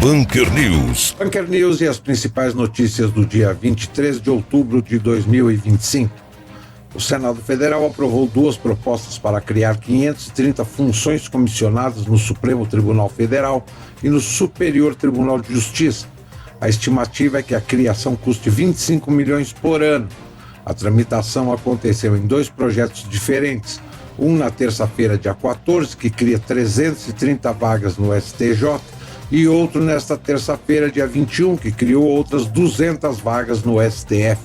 Bunker News. Bunker News e as principais notícias do dia 23 de outubro de 2025. O Senado Federal aprovou 2 propostas para criar 530 funções comissionadas no Supremo Tribunal Federal e no Superior Tribunal de Justiça. A estimativa é que a criação custe 25 milhões por ano. A tramitação aconteceu em 2 projetos diferentes. Um na terça-feira, dia 14, que cria 330 vagas no STJ, e outro nesta terça-feira, dia 21, que criou outras 200 vagas no STF.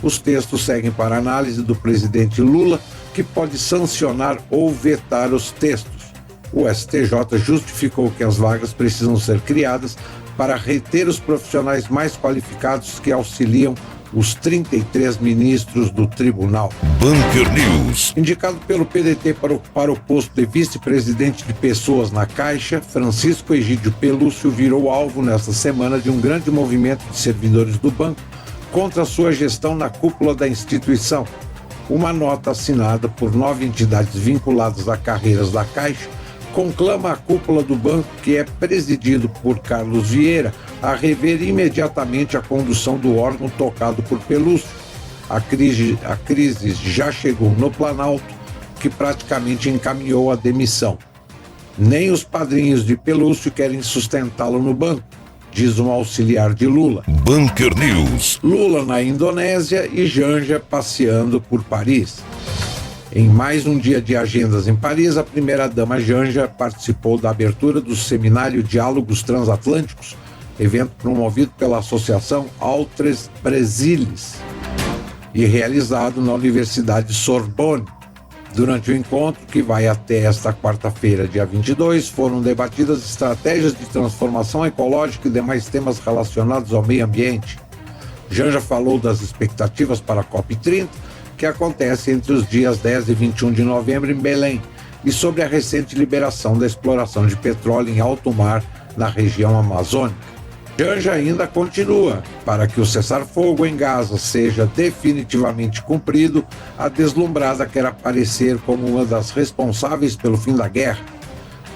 Os textos seguem para análise do presidente Lula, que pode sancionar ou vetar os textos. O STJ justificou que as vagas precisam ser criadas para reter os profissionais mais qualificados que auxiliam os 33 ministros do tribunal. Bunker News. Indicado pelo PDT para o posto de vice-presidente de pessoas na Caixa, Francisco Egídio Pelúcio virou alvo nesta semana de um grande movimento de servidores do banco contra sua gestão na cúpula da instituição. Uma nota assinada por 9 entidades vinculadas a carreiras da Caixa conclama a cúpula do banco, que é presidido por Carlos Vieira, a rever imediatamente a condução do órgão tocado por Pelúcio. A crise já chegou no Planalto, que praticamente encaminhou a demissão. Nem os padrinhos de Pelúcio querem sustentá-lo no banco, diz um auxiliar de Lula. Bunker News. Lula na Indonésia e Janja passeando por Paris. Em mais um dia de agendas em Paris, a primeira-dama Janja participou da abertura do seminário Diálogos Transatlânticos, evento promovido pela Associação Altres Brasilis e realizado na Universidade Sorbonne. Durante o encontro, que vai até esta quarta-feira, dia 22, foram debatidas estratégias de transformação ecológica e demais temas relacionados ao meio ambiente. Janja falou das expectativas para a COP30, que acontece entre os dias 10 e 21 de novembro em Belém, e sobre a recente liberação da exploração de petróleo em alto mar na região amazônica. Janja ainda continua. Para que o cessar-fogo em Gaza seja definitivamente cumprido, a deslumbrada quer aparecer como uma das responsáveis pelo fim da guerra.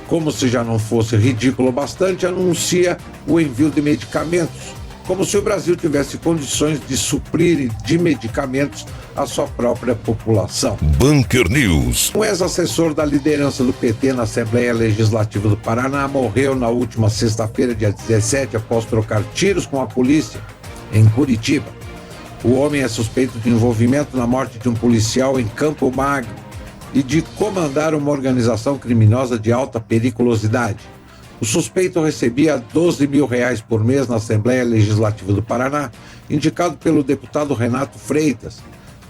Como se já não fosse ridículo bastante, anuncia o envio de medicamentos, como se o Brasil tivesse condições de suprir de medicamentos a sua própria população. Bunker News. Um ex-assessor da liderança do PT na Assembleia Legislativa do Paraná morreu na última sexta-feira, dia 17, após trocar tiros com a polícia em Curitiba. O homem é suspeito de envolvimento na morte de um policial em Campo Magro e de comandar uma organização criminosa de alta periculosidade. O suspeito recebia R$12 mil por mês na Assembleia Legislativa do Paraná, indicado pelo deputado Renato Freitas.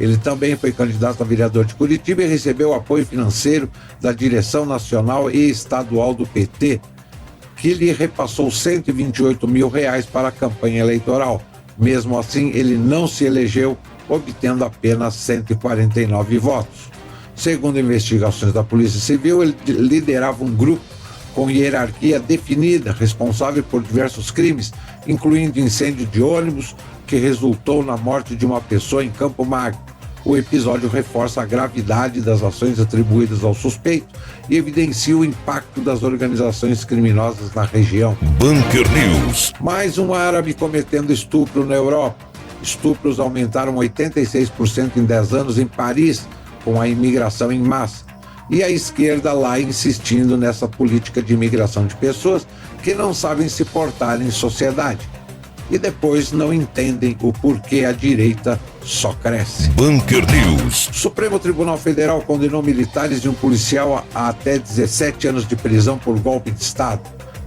Ele também foi candidato a vereador de Curitiba e recebeu apoio financeiro da direção nacional e estadual do PT, que lhe repassou R$128 mil para a campanha eleitoral. Mesmo assim, ele não se elegeu, obtendo apenas 149 votos. Segundo investigações da Polícia Civil, ele liderava um grupo com hierarquia definida, responsável por diversos crimes, incluindo incêndio de ônibus, que resultou na morte de uma pessoa em Campo Magro. O episódio reforça a gravidade das ações atribuídas ao suspeito e evidencia o impacto das organizações criminosas na região. Bunker News. Mais um árabe cometendo estupro na Europa. Estupros aumentaram 86% em 10 anos em Paris, com a imigração em massa. E a esquerda lá insistindo nessa política de imigração de pessoas que não sabem se portar em sociedade. E depois não entendem o porquê a direita só cresce. Bunker News. O Supremo Tribunal Federal condenou militares e um policial a até 17 anos de prisão por golpe de Estado.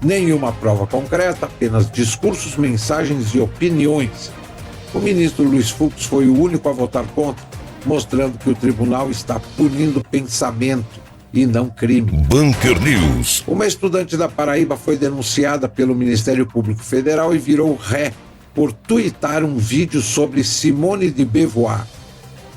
Nenhuma prova concreta, apenas discursos, mensagens e opiniões. O ministro Luiz Fux foi o único a votar contra, mostrando que o tribunal está punindo pensamento e não crime. Bunker News. Uma estudante da Paraíba foi denunciada pelo Ministério Público Federal e virou ré por tuitar um vídeo sobre Simone de Beauvoir.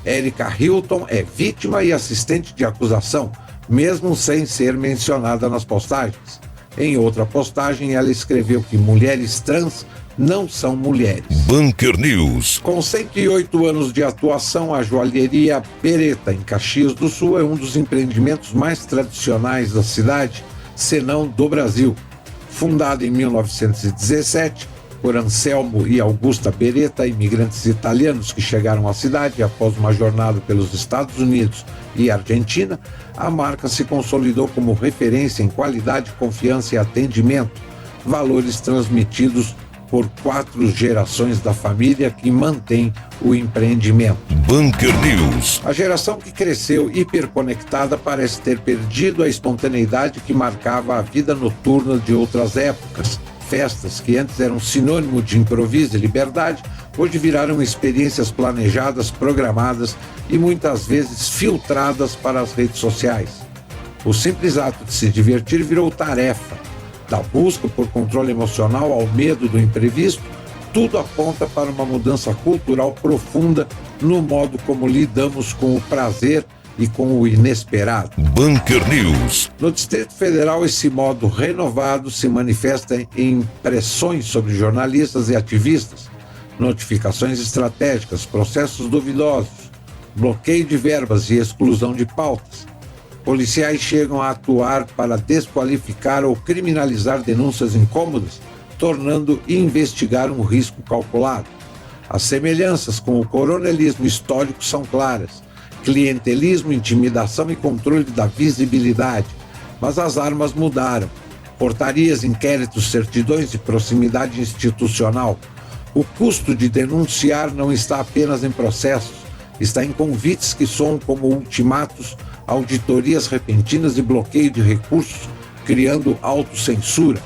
Érica Hilton é vítima e assistente de acusação, mesmo sem ser mencionada nas postagens. Em outra postagem, ela escreveu que mulheres trans não são mulheres. Bunker News. Com 108 anos de atuação, a joalheria Beretta, em Caxias do Sul, é um dos empreendimentos mais tradicionais da cidade, senão do Brasil. Fundada em 1917 por Anselmo e Augusta Beretta, imigrantes italianos que chegaram à cidade após uma jornada pelos Estados Unidos e Argentina, a marca se consolidou como referência em qualidade, confiança e atendimento, valores transmitidos por 4 gerações da família que mantém o empreendimento. Bunker News. A geração que cresceu hiperconectada parece ter perdido a espontaneidade que marcava a vida noturna de outras épocas. Festas que antes eram sinônimo de improviso e liberdade, hoje viraram experiências planejadas, programadas e muitas vezes filtradas para as redes sociais. O simples ato de se divertir virou tarefa. Da busca por controle emocional ao medo do imprevisto, tudo aponta para uma mudança cultural profunda no modo como lidamos com o prazer e com o inesperado. Bunker News. No Distrito Federal, esse modo renovado se manifesta em pressões sobre jornalistas e ativistas, notificações estratégicas, processos duvidosos, bloqueio de verbas e exclusão de pautas. Policiais chegam a atuar para desqualificar ou criminalizar denúncias incômodas, tornando investigar um risco calculado. As semelhanças com o coronelismo histórico são claras: clientelismo, intimidação e controle da visibilidade. Mas as armas mudaram. Portarias, inquéritos, certidões de proximidade institucional. O custo de denunciar não está apenas em processos, está em convites que soam como ultimatos, auditorias repentinas e bloqueio de recursos, criando autocensura.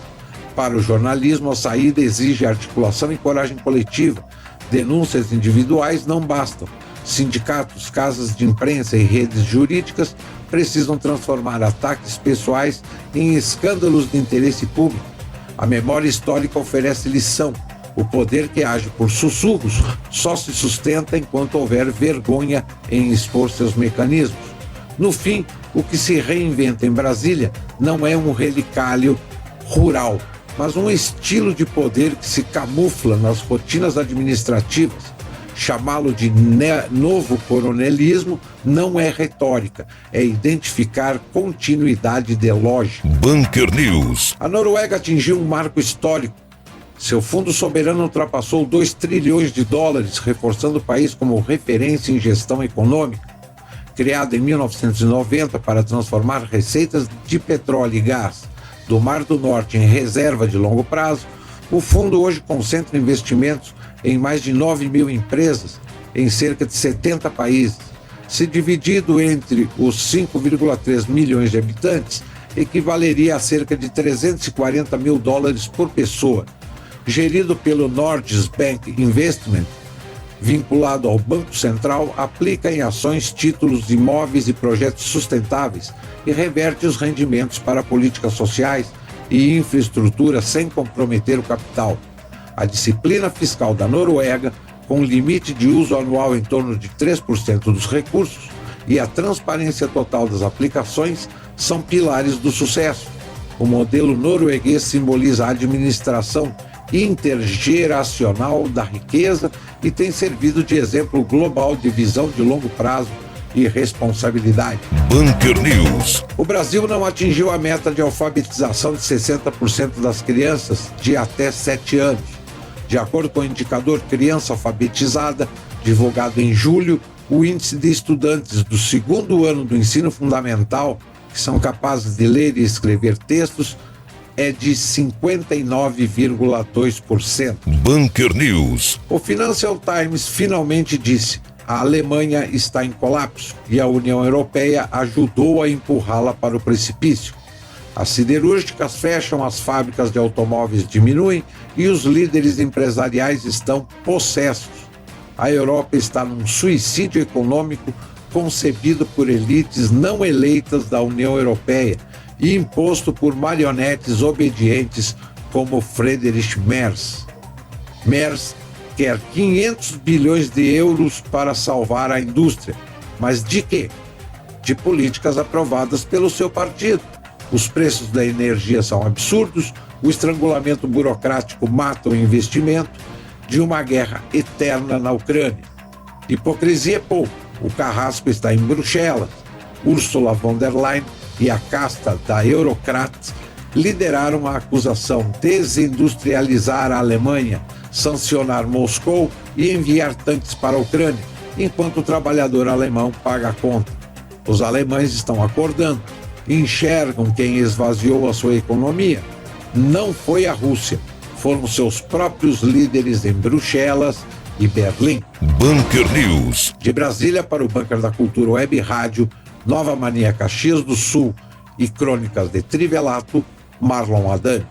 Para o jornalismo, a saída exige articulação e coragem coletiva. Denúncias individuais não bastam. Sindicatos, casas de imprensa e redes jurídicas precisam transformar ataques pessoais em escândalos de interesse público. A memória histórica oferece lição. O poder que age por sussurros só se sustenta enquanto houver vergonha em expor seus mecanismos. No fim, o que se reinventa em Brasília não é um relicário rural, mas um estilo de poder que se camufla nas rotinas administrativas. Chamá-lo de novo coronelismo não é retórica, é identificar continuidade ideológica. Bunker News. A Noruega atingiu um marco histórico. Seu fundo soberano ultrapassou 2 trilhões de dólares, reforçando o país como referência em gestão econômica. Criado em 1990 para transformar receitas de petróleo e gás do Mar do Norte em reserva de longo prazo, o fundo hoje concentra investimentos em mais de 9 mil empresas em cerca de 70 países. Se dividido entre os 5,3 milhões de habitantes, equivaleria a cerca de 340 mil dólares por pessoa. Gerido pelo Norges Bank Investment, vinculado ao Banco Central, aplica em ações, títulos, imóveis e projetos sustentáveis e reverte os rendimentos para políticas sociais e infraestrutura sem comprometer o capital. A disciplina fiscal da Noruega, com limite de uso anual em torno de 3% dos recursos, e a transparência total das aplicações são pilares do sucesso. O modelo norueguês simboliza a administração intergeracional da riqueza e tem servido de exemplo global de visão de longo prazo e responsabilidade. Bunker News. O Brasil não atingiu a meta de alfabetização de 60% das crianças de até 7 anos. De acordo com o indicador Criança Alfabetizada, divulgado em julho, o índice de estudantes do 2º ano do ensino fundamental que são capazes de ler e escrever textos é de 59,2%. Bunker News. O Financial Times finalmente disse: a Alemanha está em colapso e a União Europeia ajudou a empurrá-la para o precipício. As siderúrgicas fecham, as fábricas de automóveis diminuem e os líderes empresariais estão possessos. A Europa está num suicídio econômico concebido por elites não eleitas da União Europeia e imposto por marionetes obedientes como Friedrich Merz. Merz quer 500 bilhões de euros para salvar a indústria. Mas de quê? De políticas aprovadas pelo seu partido. Os preços da energia são absurdos, o estrangulamento burocrático mata o investimento, de uma guerra eterna na Ucrânia. Hipocrisia é pouco, o carrasco está em Bruxelas. Ursula von der Leyen e a casta da Eurocrats lideraram a acusação desindustrializar a Alemanha, sancionar Moscou e enviar tanques para a Ucrânia, enquanto o trabalhador alemão paga a conta. Os alemães estão acordando, enxergam quem esvaziou a sua economia. Não foi a Rússia, foram seus próprios líderes em Bruxelas e Berlim. Bunker News. De Brasília para o Bunker da Cultura Web Rádio, Nova Mania Caxias do Sul e Crônicas de Trivelato, Marlon Adani.